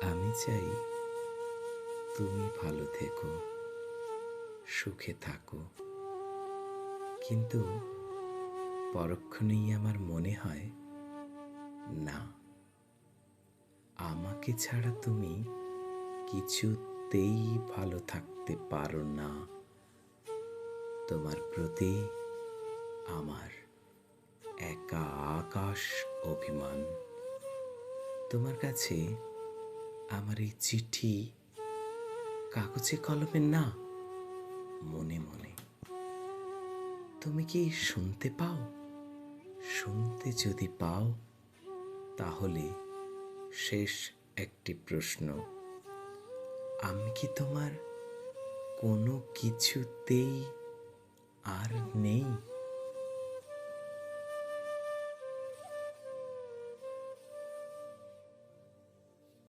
আমি চাই তুমি ভালো থেকো, সুখে থাকো। কিন্তু পরক্ষণেই আমার মনে হয়, না, আমাকে ছাড়া তুমি কিছুতেই ভালো থাকতে পারো না। তোমার প্রতি আমার একা আকাশ অভিমান। তোমার কাছে আমার এই চিঠি কাগজে কলমে না, মনে মনে। তুমি কি শুনতে পাও? শুনতে যদি পাও, তাহলে শেষ একটি প্রশ্ন: আমি কি তোমার কোনো কিছুতেই আর নেই?